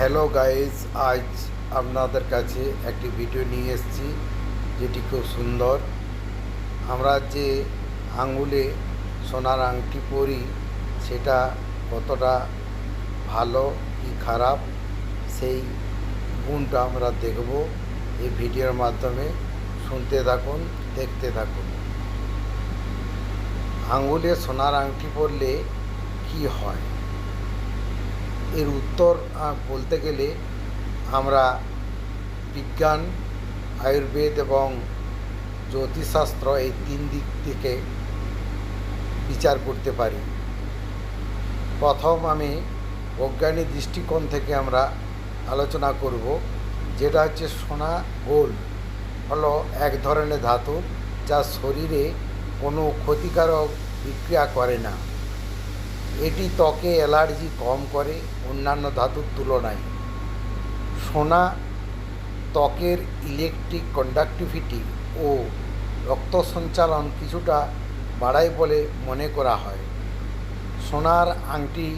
Hello guys, আজ আপনাদের কাছে একটি ভিডিও নিয়ে এসেছি যেটি খুব সুন্দর। আমরা যে আঙুলে সোনার আংটি পরি সেটা কতটা ভালো কি খারাপ সেই গুণটা আমরা দেখব এই ভিডিওর মাধ্যমে। শুনতে থাকুন, দেখতে থাকুন। আঙুলে সোনার আংটি পরলে কি হয় এর উত্তর বলতে গেলে আমরা বিজ্ঞান, আয়ুর্বেদ এবং জ্যোতিষশাস্ত্র এই তিন দিক থেকে বিচার করতে পারি। প্রথম আমি বৈজ্ঞানিক দৃষ্টিকোণ থেকে আমরা আলোচনা করব, যেটা হচ্ছে সোনা গোল্ড হলো এক ধরনের ধাতু যা শরীরে কোনো ক্ষতিকারক বিক্রিয়া করে না। এটি ত্বকে অ্যালার্জি কম করে অন্যান্য ধাতুর তুলনায়। সোনা ত্বকের ইলেকট্রিক কন্ডাক্টিভিটি ও রক্ত সঞ্চালন কিছুটা বাড়ায় বলে মনে করা হয়। সোনার আংটি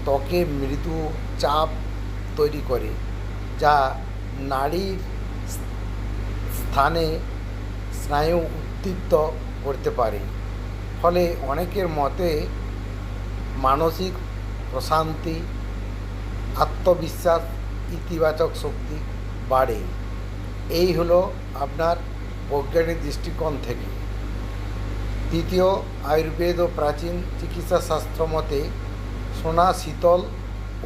ত্বকে মৃদু চাপ তৈরি করে, যা নাড়ির স্থানে স্নায়ু উদ্দীপ্ত করতে পারে। ফলে অনেকের মতে মানসিক প্রশান্তি, আত্মবিশ্বাস, ইতিবাচক শক্তি বাড়ে। এই হলো আপনার বৈজ্ঞানিক দৃষ্টিকোণ থেকে। দ্বিতীয়, আয়ুর্বেদ ও প্রাচীন চিকিৎসা শাস্ত্র মতে সোনা শীতল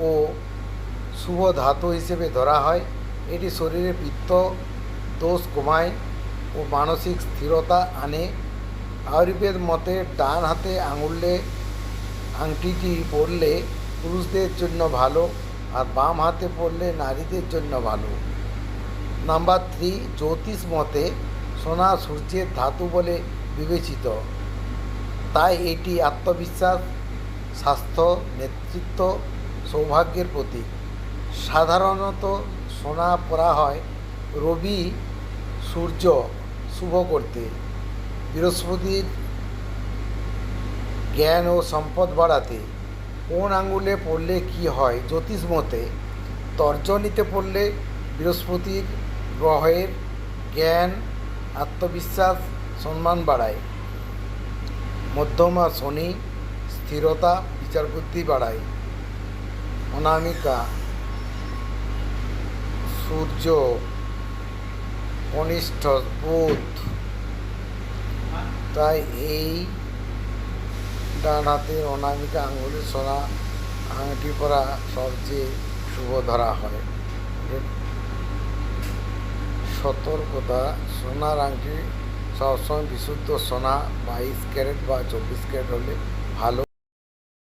ও শুভ ধাতু হিসেবে ধরা হয়। এটি শরীরে পিত্ত দোষ কমায় ও মানসিক স্থিরতা আনে। আয়ুর্বেদ মতে ডান হাতে আঙুলে আংটিটি পরলে পুরুষদের জন্য ভালো, আর বাম হাতে পরলে নারীদের জন্য ভালো। নাম্বার 3, জ্যোতিষ মতে সোনা সূর্যের ধাতু বলে বিবেচিত, তাই এটি আত্মবিশ্বাস, স্বাস্থ্য, নেতৃত্ব, সৌভাগ্যের প্রতীক। সাধারণত সোনা পরা হয় রবি, সূর্য শুভ করতে, বৃহস্পতির জ্ঞান ও সম্পদ বাড়াতে। কোন আঙুলে পড়লে কি হয়? জ্যোতিষ মতে তর্জনীতে পড়লে বৃহস্পতির গ্রহের জ্ঞান, আত্মবিশ্বাস, সম্মান বাড়ায়। মধ্যমা শনি স্থিরতা, বিচারবুদ্ধি বাড়ায়। অনামিকা সূর্য, কনিষ্ঠ বুধ। তাই এই ডান হাতের অনামিকা আঙুলে সোনা আংটি পরা সবচেয়ে শুভ ধরা হয়। সতর্কতা: সোনার আংটি সবসময় বিশুদ্ধ সোনা 22 ক্যারেট বা 24 ক্যারেট হলে ভালো।